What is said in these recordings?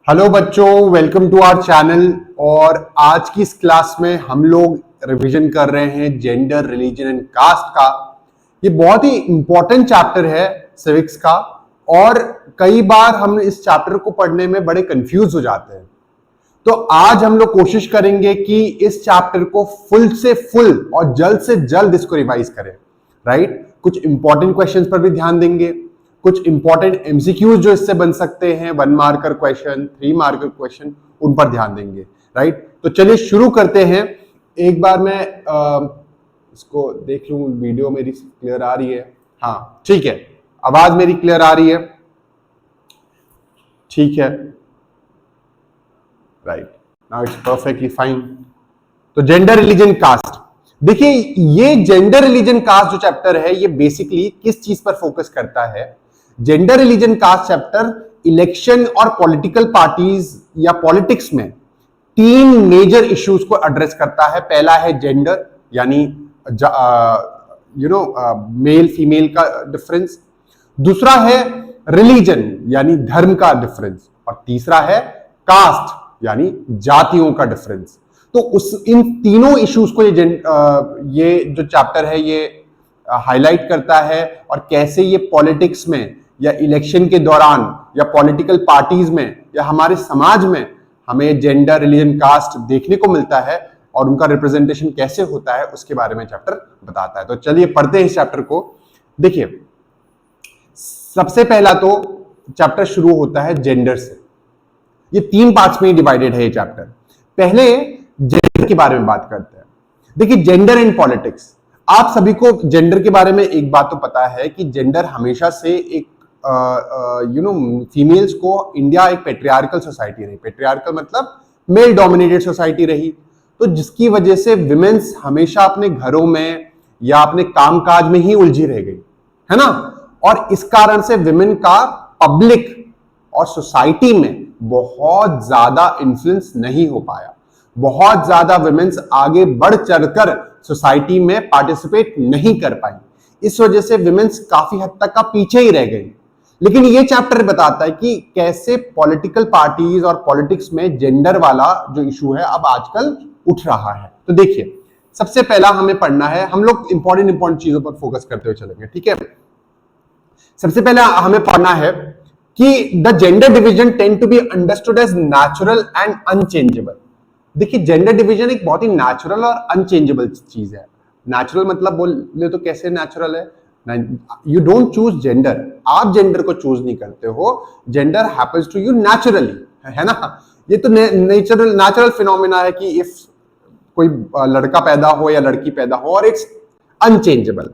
Hello बच्चों, welcome to our channel. और आज की इस क्लास में हम लोग रिवीजन कर रहे हैं जेंडर, रिलीजन एंड कास्ट का। ये बहुत ही इंपॉर्टेंट चैप्टर है सिविक्स का, और कई बार हम इस चैप्टर को पढ़ने में बड़े कंफ्यूज हो जाते हैं। तो आज हम लोग कोशिश करेंगे कि इस चैप्टर को फुल से फुल और जल्द से जल्द इसको रिवाइज करें, राइट। कुछ इंपॉर्टेंट क्वेश्चंस पर भी ध्यान देंगे, कुछ इंपॉर्टेंट एमसीक्यूज जो इससे बन सकते हैं, 1 मार्कर क्वेश्चन, 3 मार्कर क्वेश्चन, उन पर ध्यान देंगे, राइट। तो चलिए शुरू करते हैं। एक बार मैं इसको देख लूं, वीडियो मेरी क्लियर आ रही है? हाँ ठीक है, आवाज मेरी क्लियर आ रही है? ठीक है, right, now it's perfectly fine. तो जेंडर, रिलीजन, कास्ट, देखिए ये जेंडर, रिलीजन, कास्ट जो चैप्टर है ये बेसिकली किस चीज पर फोकस करता है? Gender, religion, caste chapter election और पॉलिटिकल पार्टीज या पॉलिटिक्स में 3 मेजर इश्यूज को एड्रेस करता है। पहला है जेंडर, यानी मेल फीमेल का डिफरेंस। दूसरा है रिलीजन, यानी धर्म का डिफरेंस। और तीसरा है कास्ट, यानी जातियों का डिफरेंस। तो इन तीनों इश्यूज को ये जो चैप्टर है ये हाईलाइट करता है, और कैसे ये पॉलिटिक्स में या इलेक्शन के दौरान या पॉलिटिकल पार्टीज में या हमारे समाज में हमें जेंडर, रिलीजन, कास्ट देखने को मिलता है, और उनका रिप्रेजेंटेशन कैसे होता है उसके बारे में चैप्टर बताता है। तो चलिए पढ़ते हैं इस चैप्टर को। देखिए, सबसे पहला तो चैप्टर शुरू होता है जेंडर से। ये 3 पार्ट्स में डिवाइडेड है ये चैप्टर। पहले जेंडर के बारे में बात करते हैं। देखिए, जेंडर इन पॉलिटिक्स, आप सभी को जेंडर के बारे में एक बात तो पता है कि जेंडर हमेशा से एक फीमेल्स को, इंडिया एक पेट्रियार्कल सोसाइटी रही। पेट्रियार्कल मतलब मेल डोमिनेटेड सोसाइटी रही, तो जिसकी वजह से विमेन्स हमेशा अपने घरों में या अपने कामकाज में ही उलझी रह गई, है ना। और इस कारण से विमेन का पब्लिक और सोसाइटी में बहुत ज्यादा इन्फ्लुएंस नहीं हो पाया। बहुत ज्यादा विमेन्स आगे बढ़ चढ़कर सोसाइटी में पार्टिसिपेट नहीं कर पाई। इस वजह से विमेन्स काफी हद तक का पीछे ही रह गई। लेकिन ये चैप्टर बताता है कि कैसे पॉलिटिकल पार्टीज और पॉलिटिक्स में जेंडर वाला जो इशू है अब आजकल उठ रहा है। तो देखिए, सबसे पहला हमें पढ़ना है, हम लोग इंपॉर्टेंट चीजों पर फोकस करते हुए चलेंगे, ठीक है। सबसे पहले हमें पढ़ना है कि the gender division tend to be understood as natural and unchangeable. देखिए, जेंडर डिवीजन एक बहुत ही नेचुरल और अनचेंजेबल चीज है। नेचुरल मतलब बोले तो कैसे नेचुरल है? यू डोंट चूज जेंडर, आप जेंडर को चूज नहीं करते हो, gender happens to you naturally, है ना। ये तो नेचुरल फिनोमेना है कि इफ कोई लड़का पैदा हो या लड़की पैदा हो, और इट्स अनचेंजेबल।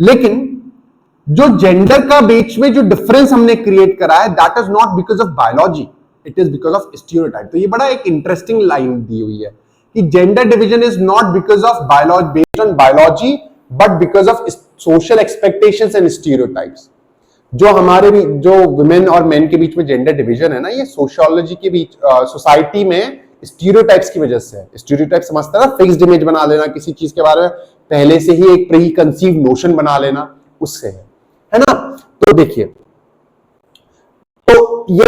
लेकिन जो जेंडर का बीच में जो डिफरेंस हमने क्रिएट करा है, that is not because of biology, it is because of stereotype. तो ये बड़ा एक इंटरेस्टिंग लाइन दी हुई है कि gender division is not because of biology, based on biology, but because of social expectations and stereotypes. जो हमारे भी, जो वुमेन और मेन के बीच में जेंडर डिवीजन है ना, ये सोशियोलॉजी के बीच, सोसाइटी में स्टीरियोटाइप्स की वजह से है। स्टीरियोटाइप समझता है ना, फिक्स्ड इमेज बना लेना किसी चीज के बारे में, पहले से ही एक प्री कंसीव नोशन बना लेना, उससे है ना। तो देखिए, तो ये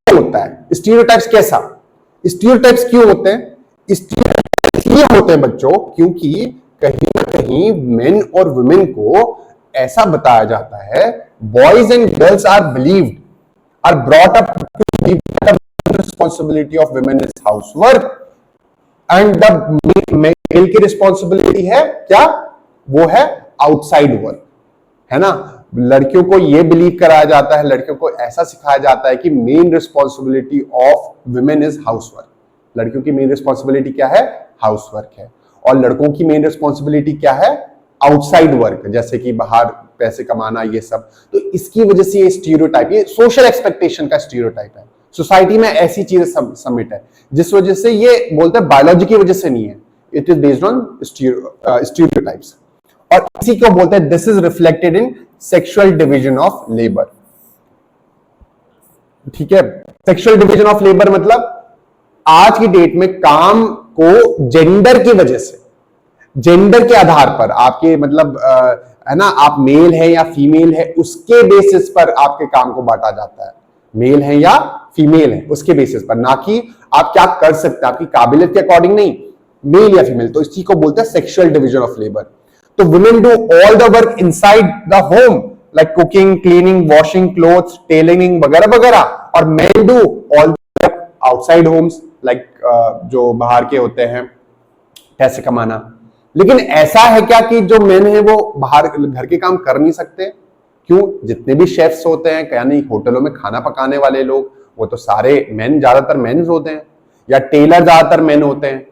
होता है स्टीरियोटाइप्स। कैसा स्टीरियोटाइप्स क्यों होते हैं? स्टीरियोटाइप्स इसलिए होते हैं बच्चों, क्योंकि कहीं ना कहीं मेन और वुमेन को ऐसा बताया जाता है, boys and girls are believed, are brought up to believe that the responsibility of women is housework and the male की रिस्पांसिबिलिटी है क्या? वो है आउटसाइड वर्क, है ना। लड़कियों को यह बिलीव कराया जाता है, लड़कियों को ऐसा सिखाया जाता है कि main responsibility of women is housework. लड़कियों की मेन रिस्पांसिबिलिटी क्या है? हाउसवर्क है। और लड़कों की मेन रिस्पांसिबिलिटी क्या है? आउटसाइड वर्क, जैसे कि बाहर पैसे कमाना, ये सब। तो इसकी वजह से ये स्टीरियोटाइप, ये सोशल एक्सपेक्टेशन का स्टीरियोटाइप है। सोसाइटी में ऐसी चीजें सबमिट है, जिस वजह से ये बोलते हैं बायोलॉजी की वजह से नहीं है, it is based on stereotypes. और इसी को बोलते हैं, this is reflected in sexual division of labour, ठीक है। सेक्सुअल डिवीजन ऑफ लेबर मतलब आज की डेट में काम को जेंडर की वजह से, जेंडर के आधार पर आपके मतलब है ना, आप मेल है या फीमेल है, उसके बेसिस पर आपके काम को बांटा जाता है। मेल है या फीमेल है उसके बेसिस पर, ना कि आप क्या कर सकते हैं आपकी काबिलियत के अकॉर्डिंग नहीं, मेल या फीमेल। तो इस चीज को बोलते हैं सेक्सुअल डिवीजन ऑफ लेबर। तो women do all the work inside the home like cooking, cleaning, washing clothes, tailoring वगैरह वगैरह, और men do all outside homes like जो बाहर के होते हैं पैसे कमाना। लेकिन ऐसा है क्या कि जो मेन है वो बाहर घर के काम कर नहीं सकते? क्यों? जितने भी शेफ्स होते हैं यानी होटलों में खाना पकाने वाले लोग, वो तो सारे मेन, ज्यादातर मेन होते हैं, या टेलर ज्यादातर मेन होते हैं।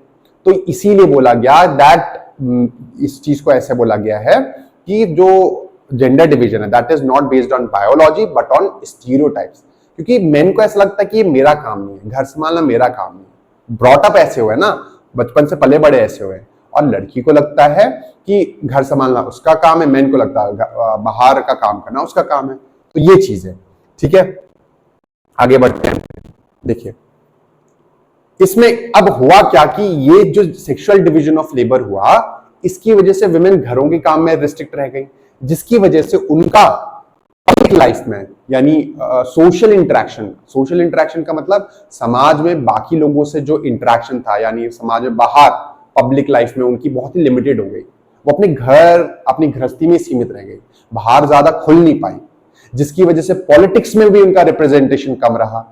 तो इसीलिए बोला गया दैट, इस चीज को ऐसे बोला गया है कि जो जेंडर डिवीजन है that is not based on biology but on stereotypes. क्योंकि मेन को ऐसा लगता है कि ये मेरा काम नहीं है, घर संभालना मेरा काम नहीं है, ब्रॉटअप ऐसे हुए ना, बचपन से पले बड़े ऐसे हुए। और लड़की को लगता है कि घर संभालना उसका काम है, मेन को लगता है बाहर का काम करना उसका काम है। तो ये चीज है, ठीक है। आगे बढ़ते हैं। देखिए इसमें अब हुआ क्या कि ये जो सेक्सुअल डिवीजन ऑफ लेबर हुआ, इसकी वजह से विमेन घरों के काम में रिस्ट्रिक्ट रह गई, जिसकी वजह से उनका पब्लिक लाइफ में यानी सोशल इंटरेक्शन का मतलब समाज में बाकी लोगों से जो इंटरेक्शन था, यानी समाज में बाहर पब्लिक लाइफ में उनकी बहुत ही लिमिटेड हो गई। वो अपने घर, अपनी गृहस्थी में सीमित रह गई, बाहर ज्यादा खुल नहीं पाई, जिसकी वजह से पॉलिटिक्स में भी उनका रिप्रेजेंटेशन कम रहा।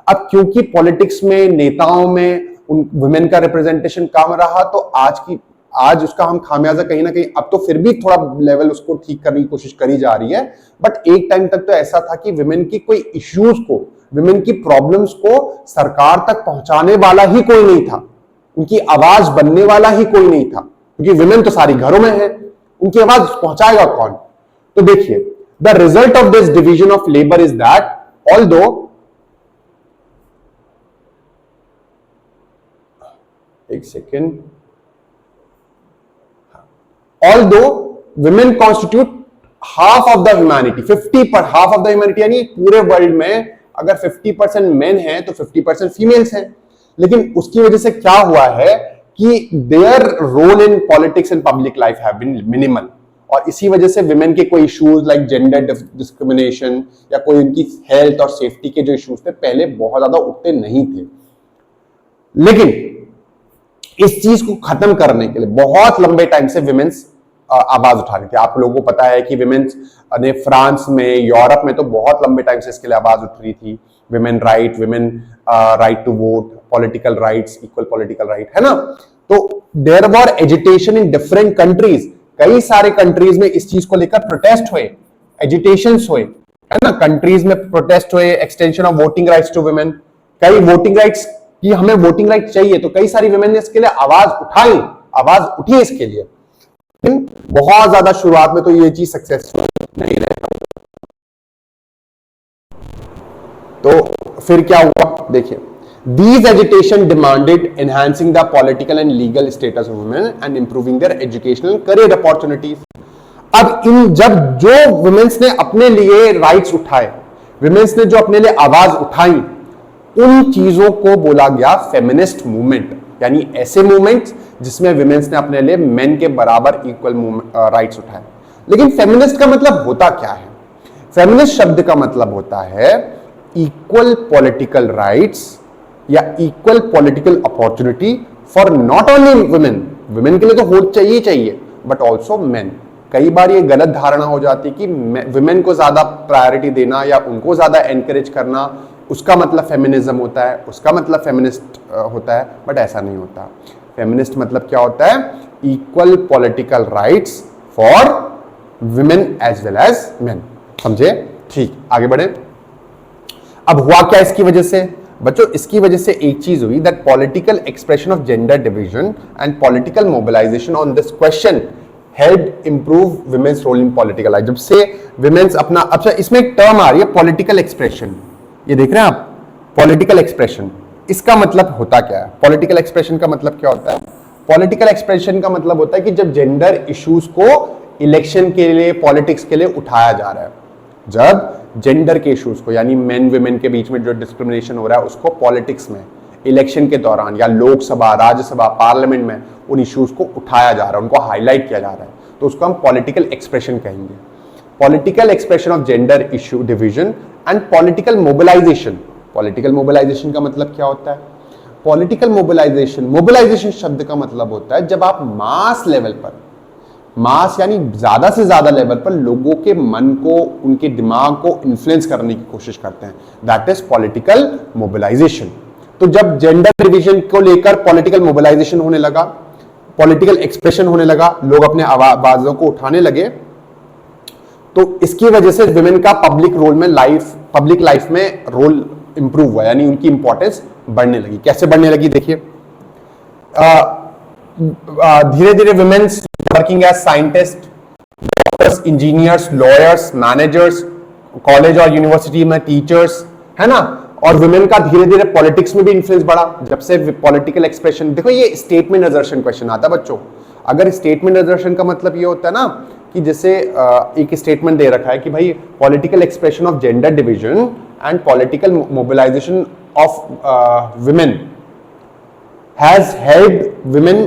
अब क्योंकि पॉलिटिक्स में, नेताओं में उन वुमेन का रिप्रेजेंटेशन कम रहा, तो आज उसका हम खामियाजा कहीं ना कहीं, अब तो फिर भी थोड़ा लेवल उसको ठीक करने की कोशिश करी जा रही है, बट एक टाइम तक तो ऐसा था कि विमेन की कोई इश्यूज को, विमेन की प्रॉब्लम्स को सरकार तक पहुंचाने वाला ही कोई नहीं था, उनकी आवाज बनने वाला ही कोई नहीं था, क्योंकि विमेन तो सारी घरों में है, उनकी आवाज पहुंचाएगा कौन? तो देखिए the result of this division of labour is that although, एक second, although women constitute half of the humanity, 50% half of the humanity, यानी पूरे वर्ल्ड में अगर 50% मेन है तो 50% फीमेल्स हैं। लेकिन उसकी वजह से क्या हुआ है कि their role in politics and public life have been minimal, और इसी वजह से विमेन के कोई इश्यूज लाइक जेंडर डिस्क्रिमिनेशन या कोई उनकी हेल्थ और सेफ्टी के जो इश्यूज थे पहले बहुत ज्यादा उठते नहीं थे। लेकिन इस चीज को खत्म करने के लिए बहुत लंबे टाइम से विमेन्स आवाज उठा रही थी। आप लोगों को पता है कि विमेन्स ने फ्रांस में, यूरोप में तो बहुत लंबे टाइम से इसके लिए आवाज उठ रही थी। Women right to vote, political rights, equal political right, है ना। तो there were agitation in different countries, कई सारे कंट्रीज में इस चीज को लेकर प्रोटेस्ट हुए, एजिटेशंस हुए, है ना। कंट्रीज में प्रोटेस्ट हुए, extension of voting rights to women, कई वोटिंग राइट्स कि हमें वोटिंग राइट चाहिए, तो कई सारी विमेन ने इसके लिए आवाज उठाई, आवाज उठी इसके लिए। लेकिन बहुत ज्यादा शुरुआत में तो ये चीज सक्सेसफुल नहीं रहा। तो फिर क्या हुआ देखिए, these agitation demanded enhancing the political and legal status of women and improving their educational career opportunities। अब जब जो वुमेन्स ने अपने लिए राइट्स उठाए, वुमेन्स ने जो अपने लिए आवाज उठाई, उन चीजों को बोला गया फेमिनिस्ट मूवमेंट, यानी ऐसे मूवमेंट्स जिसमें विमेन्स ने अपने लिए मेन के बराबर इक्वल राइट्स उठाए। लेकिन फेमिनिस्ट का मतलब होता क्या है? फेमिनिस्ट शब्द का मतलब होता है इक्वल पॉलिटिकल राइट्स या equal political opportunity for not only women, women के लिए तो होट चाहिए बट ऑल्सो मेन। कई बार ये गलत धारणा हो जाती है कि वुमेन को ज्यादा प्रायोरिटी देना या उनको ज्यादा एनकरेज करना उसका मतलब फेमिनिज्म होता है, उसका मतलब फेमिनिस्ट होता है, बट ऐसा नहीं होता। फेमिनिस्ट मतलब क्या होता है? Equal political rights for women as well as men. समझे? ठीक, आगे बढ़े। अब हुआ क्या इसकी वजह से बच्चों? इसकी वजह से एक चीज हुई that political expression of gender division and political mobilisation on this question help improve women's role in political life. जब से विमेन्स अपना, अच्छा इसमें एक टर्म आ रही है पॉलिटिकल एक्सप्रेशन, ये देख रहे हैं आप, पॉलिटिकल एक्सप्रेशन। इसका मतलब होता क्या है? पॉलिटिकल एक्सप्रेशन का मतलब क्या होता है? पॉलिटिकल एक्सप्रेशन का मतलब होता है कि जब जेंडर इश्यूज को इलेक्शन के लिए, पॉलिटिक्स के लिए उठाया जा रहा है, जब जेंडर के इश्यूज को यानी मेन विमेन के बीच में जो डिस्क्रिमिनेशन हो रहा है उसको पॉलिटिक्स में, इलेक्शन के दौरान या लोकसभा, राज्यसभा, पार्लियामेंट में उन इश्यूज को उठाया जा रहा है, उनको हाईलाइट किया जा रहा है, तो उसको हम पॉलिटिकल एक्सप्रेशन कहेंगे। Political expression of gender issue division and political mobilisation political mobilisation का मतलब क्या होता है? पॉलिटिकल मोबिलाइजेशन शब्द का मतलब होता है जब आप मास लेवल पर, मास यानी ज्यादा से ज्यादा लेवल पर लोगों के मन को, उनके दिमाग को इन्फ्लुएंस करने की कोशिश करते हैं, दैट इज पॉलिटिकल मोबिलाइजेशन। तो जब जेंडर डिवीजन को लेकर पॉलिटिकल मोबिलाइजेशन होने लगा, पॉलिटिकल एक्सप्रेशन होने लगा, लोग अपने आवाजों को उठाने लगे, तो इसकी वजह से विमेन का पब्लिक लाइफ में रोल इंप्रूव हुआ, यानी उनकी इंपॉर्टेंस बढ़ने लगी। कैसे बढ़ने लगी? देखिए, धीरे धीरे women's working as scientist, doctors, engineers, lawyers, managers, college और यूनिवर्सिटी में टीचर्स, है ना, और विमेन का धीरे धीरे पॉलिटिक्स में भी इन्फ्लुएंस बढ़ा। जब से पॉलिटिकल एक्सप्रेशन, देखो ये स्टेटमेंट असर्शन क्वेश्चन आता है बच्चों। अगर स्टेटमेंट असर्शन का मतलब ये होता है ना कि जैसे एक स्टेटमेंट दे रखा है कि भाई political expression of gender division and political mobilisation of women has helped women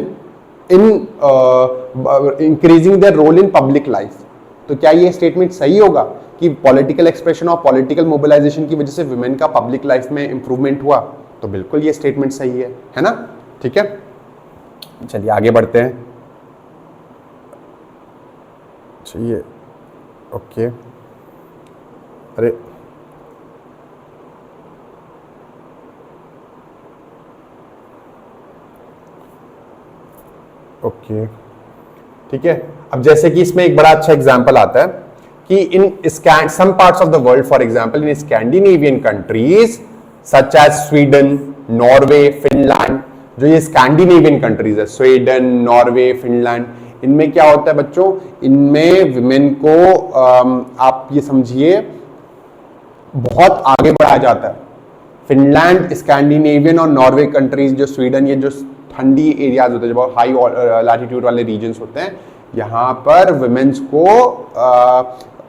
in increasing their role in public life. तो क्या ये स्टेटमेंट सही होगा कि पॉलिटिकल एक्सप्रेशन और पॉलिटिकल मोबिलाइजेशन की वजह से विमेन का पब्लिक लाइफ में इंप्रूवमेंट हुआ? तो बिल्कुल ये स्टेटमेंट सही है ना? ठीक है, चलिए आगे बढ़ते हैं। चाहिए ओके, अरे ओके ठीक है। अब जैसे कि इसमें एक बड़ा अच्छा एग्जांपल आता है कि in some parts of the world, for example in Scandinavian countries such as Sweden, Norway, Finland, जो ये स्कैंडिनेवियन कंट्रीज है, स्वीडन, नॉर्वे, फिनलैंड, इनमें क्या होता है बच्चों? इनमें विमेन को आप ये समझिए बहुत आगे बढ़ाया जाता है। फिनलैंड, स्कैंडिनेवियन और नॉर्वे कंट्रीज, जो स्वीडन, ये जो ठंडी एरियाज होते हैं, जो हाई लैटिट्यूड वाले रीजन्स होते हैं, यहाँ पर विमेन्स को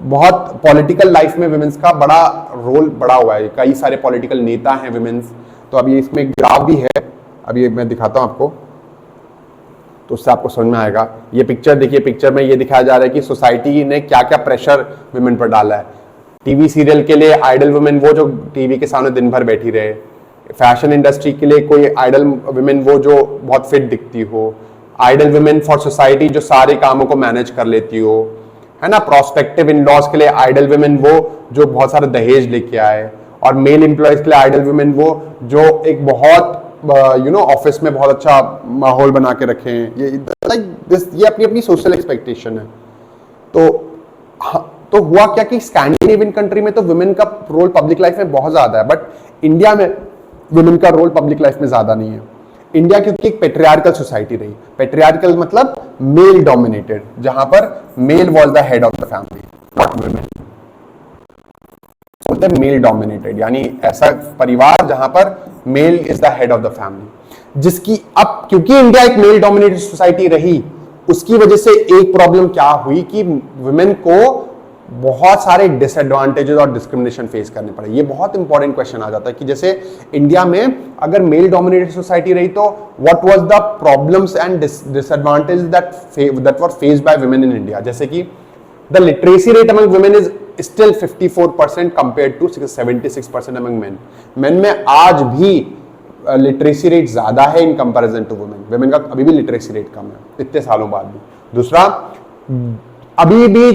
बहुत पॉलिटिकल लाइफ में विमेन्स का बड़ा रोल बड़ा हुआ है। कई सारे पॉलिटिकल नेता हैं विमेन्स। तो अभी इसमें एक ग्राफ भी है, अभी मैं दिखाता हूँ आपको, तो उससे आपको समझ में आएगा। ये पिक्चर देखिए, पिक्चर में ये दिखाया जा रहा है कि सोसाइटी ने क्या क्या प्रेशर विमेन पर डाला है। टीवी सीरियल के लिए आइडल वुमेन वो जो टीवी के सामने दिन भर बैठी रहे, फैशन इंडस्ट्री के लिए कोई आइडल वुमेन वो जो बहुत फिट दिखती हो, आइडल वुमेन फॉर सोसाइटी जो सारे कामों को मैनेज कर लेती हो, है ना, प्रोस्पेक्टिव इन लॉज के लिए आइडल वुमेन वो जो बहुत सारे दहेज लेके आए, और मेल एम्प्लॉयज के लिए आइडल वुमेन वो जो एक बहुत ऑफिस में बहुत अच्छा माहौल बना के रखें। ये अपनी अपनी सोशल एक्सपेक्टेशन है। तो हुआ क्या कि स्कैंडिनेवियन कंट्री में तो वुमेन का रोल पब्लिक लाइफ में बहुत ज्यादा है, बट इंडिया में वुमेन का रोल पब्लिक लाइफ में ज्यादा नहीं है। इंडिया क्योंकि एक पेट्रियार्कल सोसाइटी रही, पेट्रियार्कल मतलब मेल डोमिनेटेड, जहां पर male was the head of the family, not women. बोलते हैं मेल डोमिनेटेड, यानी ऐसा परिवार जहां पर male is the head of the family, जिसकी अब क्योंकि इंडिया एक मेल डोमिनेटेड सोसाइटी रही, उसकी वजह से एक प्रॉब्लम क्या हुई कि वुमेन को बहुत सारे डिसएडवांटेजेस और डिस्क्रिमिनेशन फेस करने पड़े। ये बहुत इंपॉर्टेंट क्वेश्चन आ जाता है कि जैसे इंडिया में अगर मेल डोमिनेटेड सोसाइटी रही तो what was the problems and disadvantages that were faced by women in India. जैसे कि the literacy rate among women is still 54% compared to 76% among men. Men में आज भी लिटरेसी रेट ज्यादा है in comparison to women. Women का अभी भी लिटरेसी रेट कम है इतने सालों बाद भी। दूसरा, अभी भी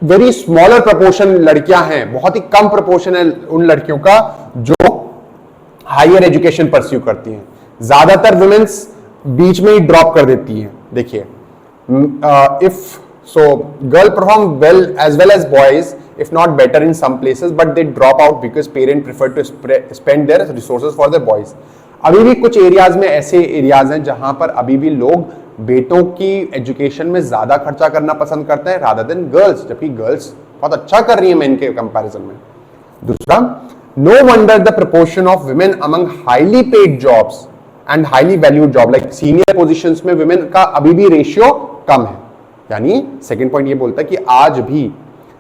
वेरी स्मॉलर प्रोपोर्शन लड़कियां हैं, बहुत ही कम प्रोपोर्शन है उन लड़कियों का जो हायर एजुकेशन परस्यू करती हैं। ज्यादातर वुमेन्स बीच में ही ड्रॉप कर देती हैं। देखिए, if so girl perform well as boys, if not better in some places, but they drop out because parents prefer to spend their resources for their boys. अभी भी कुछ एरियाज में ऐसे एरियाज हैं जहां पर अभी भी लोग बेटों की एजुकेशन में ज्यादा खर्चा करना पसंद करते हैं रादर देन गर्ल्स, जबकि गर्ल्स बहुत अच्छा कर रही है मेन के कंपैरिजन में। दूसरा, no wonder the proportion of women among highly paid jobs and highly valued job like senior positions में वुमेन का अभी भी रेशियो कम है। यानी सेकंड पॉइंट ये बोलता है कि आज भी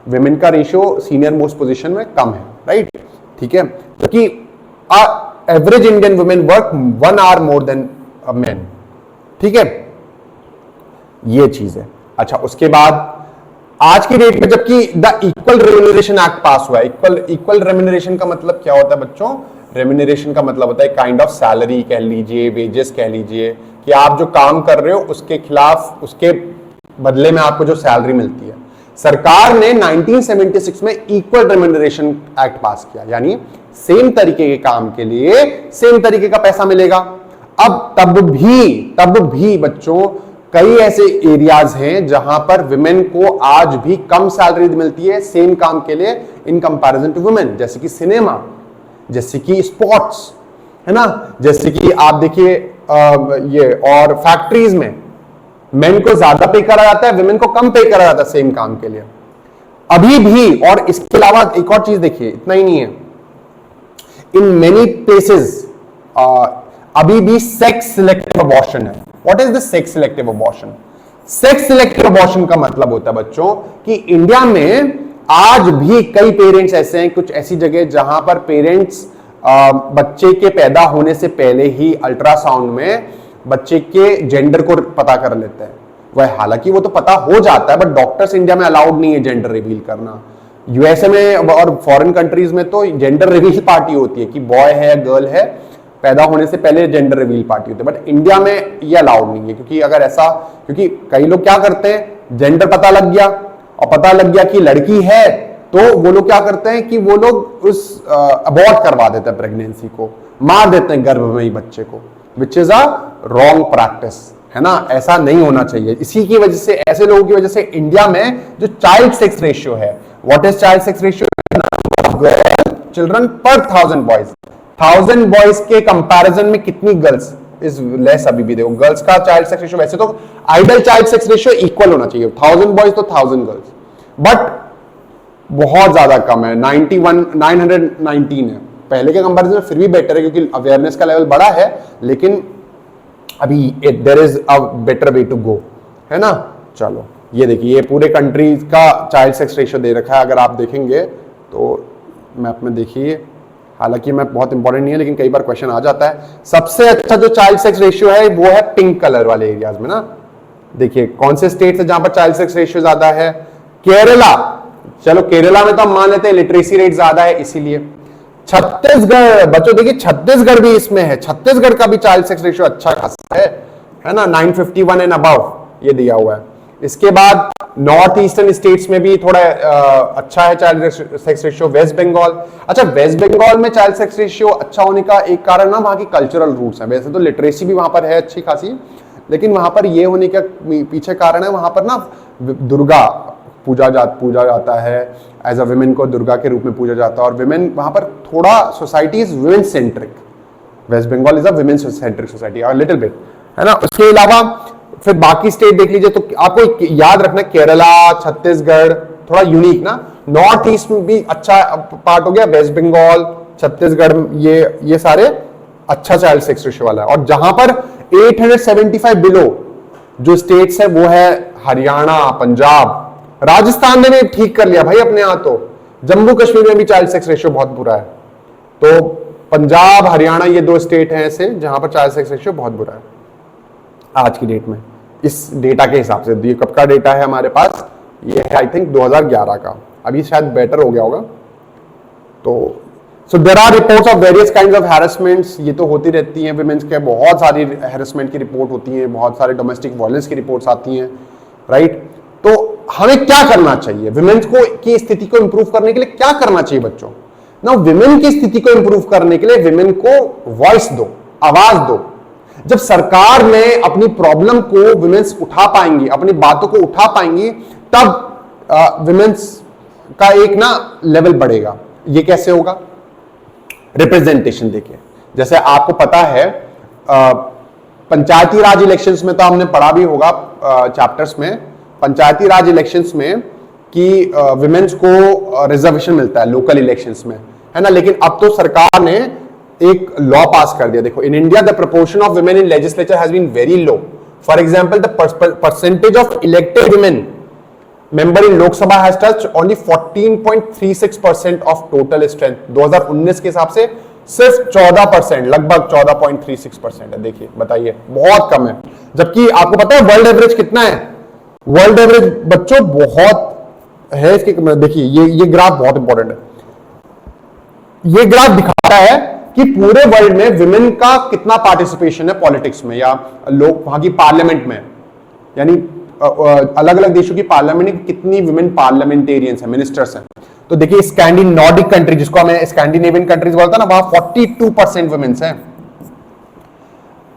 वुमेन का रेशियो सीनियर मोस्ट पोजीशन में कम है, राइट? ठीक है, क्योंकि average Indian women work 1 hour more than main. ठीक है, ये चीज है। अच्छा, उसके बाद आज की डेट में जबकि द इक्वल रेम्यूनरेशन एक्ट पास हुआ है, इक्वल रेम्यूनरेशन का मतलब क्या होता है बच्चों? रेम्यूनरेशन का मतलब होता है काइंड ऑफ सैलरी कह लीजिए, वेजेस कह लीजिए, कि आप जो काम कर रहे हो उसके खिलाफ, उसके बदले में आपको जो सैलरी मिलती है। सरकार ने 1976 में इक्वल रेम्यूनरेशन एक्ट पास किया, यानी सेम तरीके के काम के लिए सेम तरीके का पैसा मिलेगा। अब तब भी बच्चों कई ऐसे एरियाज हैं जहां पर विमेन को आज भी कम सैलरी मिलती है सेम काम के लिए इन कंपैरिजन टू वुमेन, जैसे कि सिनेमा, जैसे कि स्पोर्ट्स, है ना, जैसे कि आप देखिए ये और फैक्ट्रीज में मेन को ज्यादा पे करा जाता है, विमेन को कम पे करा जाता है सेम काम के लिए अभी भी। और इसके अलावा एक और चीज देखिए, इतना ही नहीं है, इन मेनी प्लेसेस अभी भी सेक्स सिलेक्टिव अबॉर्शन है। What is the sex selective abortion? Sex selective abortion का मतलब होता है बच्चों कि इंडिया में आज भी कई पेरेंट्स ऐसे हैं, कुछ ऐसी जगह जहां पर पेरेंट्स बच्चे के पैदा होने से पहले ही अल्ट्रासाउंड में बच्चे के जेंडर को पता कर लेते हैं। वह हालांकि वो तो पता हो जाता है, बट डॉक्टर्स इंडिया में अलाउड नहीं है जेंडर रिवील करना। यूएसए में और फॉरेन कंट्रीज में तो जेंडर रिवील पार्टी होती है कि बॉय है गर्ल है, पैदा होने से पहले जेंडर रिवील पार्टी होती है, बट इंडिया में ये अलाउड नहीं है। क्योंकि अगर ऐसा, क्योंकि कई लोग क्या करते हैं, जेंडर पता लग गया और पता लग गया कि लड़की है, तो वो लोग क्या करते हैं कि वो लोग उस अबॉर्ट करवा देते हैं, प्रेगनेंसी को मार देते हैं गर्भ में ही बच्चे को, which is a wrong practice, है ना। ऐसा नहीं होना चाहिए। इसी की वजह से, ऐसे लोगों की वजह से इंडिया में जो चाइल्ड सेक्स रेशियो है, what is child sex ratio? Children पर 1000 बॉयज, 1000 बॉयज के कंपैरिजन में कितनी गर्ल्स इज लेस। अभी भी देखो गर्ल्स का चाइल्ड सेक्स रेशियो, वैसे तो ideal child sex ratio equal होना चाहिए, 1000 बॉयज तो 1000 गर्ल्स, बट बहुत ज्यादा कम है, 919 है। पहले के कंपैरिजन में फिर भी बेटर है क्योंकि अवेयरनेस का लेवल बड़ा है, लेकिन अभी there is a better way to go, है ना। चलो ये देखिए, ये पूरे कंट्रीज का चाइल्ड सेक्स रेशियो दे रखा है। अगर आप देखेंगे तो मैप में देखिए, हालांकि मैप बहुत इंपॉर्टेंट नहीं है लेकिन कई बार क्वेश्चन आ जाता है। सबसे अच्छा जो चाइल्ड सेक्स रेशियो है वो है पिंक कलर वाले एरियाज में ना। देखिए कौन से स्टेट है जहां पर चाइल्ड सेक्स रेशियो ज्यादा है? केरला। चलो केरला में तो हम मान लेते हैं लिटरेसी रेट ज्यादा है इसीलिए। छत्तीसगढ़, बच्चों देखिए छत्तीसगढ़ भी इसमें है, छत्तीसगढ़ का भी चाइल्ड सेक्स रेशियो अच्छा खासा है ना, 951 एंड अबव ये दिया हुआ है। इसके बाद नॉर्थ ईस्टर्न स्टेट्स में भी थोड़ा अच्छा है child sex ratio. West Bengal, अच्छा वेस्ट बंगाल में चाइल्ड सेक्स रेशियो अच्छा होने का एक कारण ना वहां की कल्चरल रूट्स हैं। वैसे तो लिटरेसी भी वहां पर है अच्छी खासी, लेकिन वहां पर ये होने का पीछे कारण है वहां पर ना दुर्गा पूजा जाता है, एज अ विमेन को दुर्गा के रूप में पूजा जाता है, और विमेन वहां पर थोड़ा society is women centric. West Bengal is a women centric society और लिटिल बिट, है ना। उसके अलावा फिर बाकी स्टेट देख लीजिए तो आपको याद रखना केरला, छत्तीसगढ़ थोड़ा यूनिक ना। नॉर्थ ईस्ट में भी अच्छा पार्ट हो गया, वेस्ट बंगाल, छत्तीसगढ़, ये सारे अच्छा चाइल्ड सेक्स रेशियो वाला है। और जहां पर 875 बिलो जो स्टेट्स है वो है हरियाणा, पंजाब, राजस्थान ने भी ठीक कर लिया भाई अपने यहां, तो जम्मू कश्मीर में भी चाइल्ड सेक्स रेशियो बहुत बुरा है। तो पंजाब, हरियाणा ये दो स्टेट हैं ऐसे जहां पर चाइल्ड सेक्स रेशियो बहुत बुरा है आज की डेट में, इस डेटा के हिसाब से। ये कब का डेटा है हमारे पास? ये है आई थिंक 2011 का, अभी शायद बेटर हो गया होगा। तो so there are reports of various kinds of harassments, ये तो होती रहती हैं विमेंस के, बहुत सारी हैरेसमेंट की रिपोर्ट होती है, बहुत सारे डोमेस्टिक वायलेंस की रिपोर्ट्स आती हैं, राइट। तो हमें क्या करना चाहिए विमेंस को की स्थिति को इंप्रूव करने के लिए? क्या करना चाहिए बच्चों? ना विमेन की स्थिति को इंप्रूव करने के लिए विमेन को वॉइस दो, आवाज दो। जब सरकार में अपनी प्रॉब्लम को विमेन्स उठा पाएंगी, अपनी बातों को उठा पाएंगी, तब विमेन्स का एक ना लेवल बढ़ेगा। ये कैसे होगा? रिप्रेजेंटेशन देखिए, जैसे आपको पता है पंचायती राज इलेक्शंस में तो हमने पढ़ा भी होगा चैप्टर्स में, पंचायती राज इलेक्शंस में कि विमेन्स को रिजर्वेशन मिलता है लोकल इलेक्शंस में, है ना। लेकिन अब तो सरकार ने एक लॉ पास कर दिया। देखो, in India the proportion of women in legislature has been very low. For example the percentage of elected women member in Lok Sabha has touched only 14.36% of total strength. 2019 के हिसाब से सिर्फ 14%, लगभग 14.36% है। देखिए, बताइए, बहुत कम है। जबकि आपको पता है वर्ल्ड एवरेज कितना है? वर्ल्ड एवरेज बच्चों बहुत है इसके, देखिए ये ग्राफ बहुत इंपॉर्टेंट है। ये ग्राफ दिखाता है कि पूरे वर्ल्ड में विमेन का कितना पार्टिसिपेशन है पॉलिटिक्स में या लोग वहां की पार्लियामेंट में, यानी अलग अलग देशों की पार्लियामेंट में कितनी विमेन पार्लियामेंटेरियंस है, मिनिस्टर्स हैं। तो देखिए स्कैंडिनेवियन नॉर्डिक कंट्री, जिसको हमें स्कैंडिनेवियन कंट्रीज बोलता है ना, वहां 42% वुमेन्स हैं।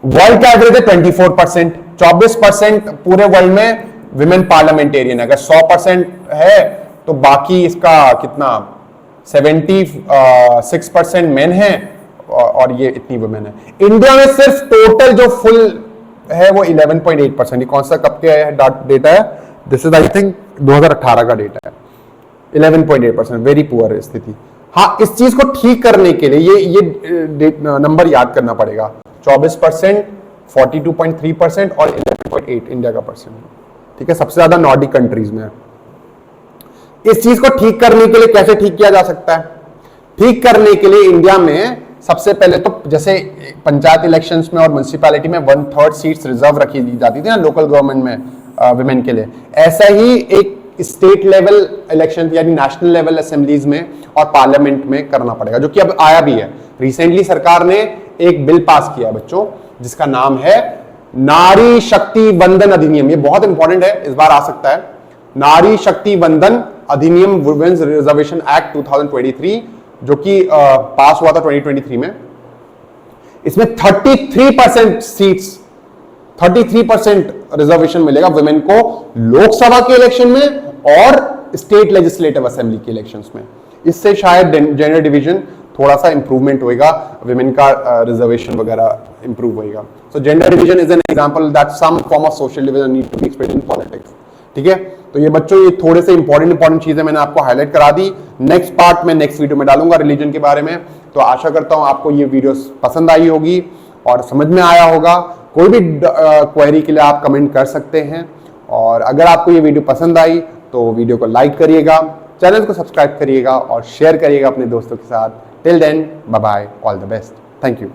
वर्ल्ड का एवरेज है 24%, 24% पूरे वर्ल्ड में विमेन पार्लियामेंटेरियन। अगर 100% है तो बाकी इसका कितना 76% मेन है और ये इतनी वुमेन है। इंडिया में सिर्फ टोटल जो फुल है वो 11.8%। ये कौन सा कब का डेटा है? दिस इज आई थिंक 2018 का डेटा है। 11.8%, वेरी पुअर स्थिति। हाँ, इस चीज को ठीक करने के लिए ये नंबर याद करना पड़ेगा। 24%, 42.3% और 11.8 इंडिया का परसेंट, ठीक है, सबसे ज्यादा नॉर्डिक कंट्रीज में है। इस चीज को ठीक करने के लिए कैसे ठीक किया जा सकता है? ठीक करने के लिए इंडिया में सबसे पहले तो जैसे पंचायत इलेक्शंस में और म्युनिसिपैलिटी में 1/3 सीट्स रिजर्व रखी जाती थी ना लोकल गवर्नमेंट में विमेन के लिए, ऐसा ही एक स्टेट लेवल इलेक्शन यानी नेशनल लेवल असेंबलीज में और पार्लियामेंट में करना पड़ेगा, जो कि अब आया भी है। रिसेंटली सरकार ने एक बिल पास किया बच्चों, जिसका नाम है नारी शक्ति वंदन अधिनियम। ये बहुत इंपॉर्टेंट है, इस बार आ सकता है। नारी शक्ति वंदन अधिनियम, वुमेन्स रिजर्वेशन एक्ट 2023, जो कि पास हुआ था 2023 में। इसमें 33% सीट्स, 33% रिजर्वेशन मिलेगा वुमेन को लोकसभा के इलेक्शन में और स्टेट लेजिस्लेटिव असेंबली के इलेक्शंस में। इससे शायद जेंडर डिवीजन थोड़ा सा इंप्रूवमेंट होएगा, विमेन का रिजर्वेशन वगैरह इंप्रूव होएगा। So gender division is an example that some form of social division need to be expressed in politics. ठीक है, तो ये बच्चों ये थोड़े से इंपॉर्टेंट चीजें मैंने आपको हाईलाइट करा दी। नेक्स्ट पार्ट में नेक्स्ट वीडियो में डालूंगा रिलीजन के बारे में। तो आशा करता हूं आपको ये वीडियो पसंद आई होगी और समझ में आया होगा। कोई भी क्वेरी के लिए आप कमेंट कर सकते हैं, और अगर आपको ये वीडियो पसंद आई तो वीडियो को लाइक करिएगा, चैनल को सब्सक्राइब करिएगा और शेयर करिएगा अपने दोस्तों के साथ। Till then, bye bye, all the best, thank you.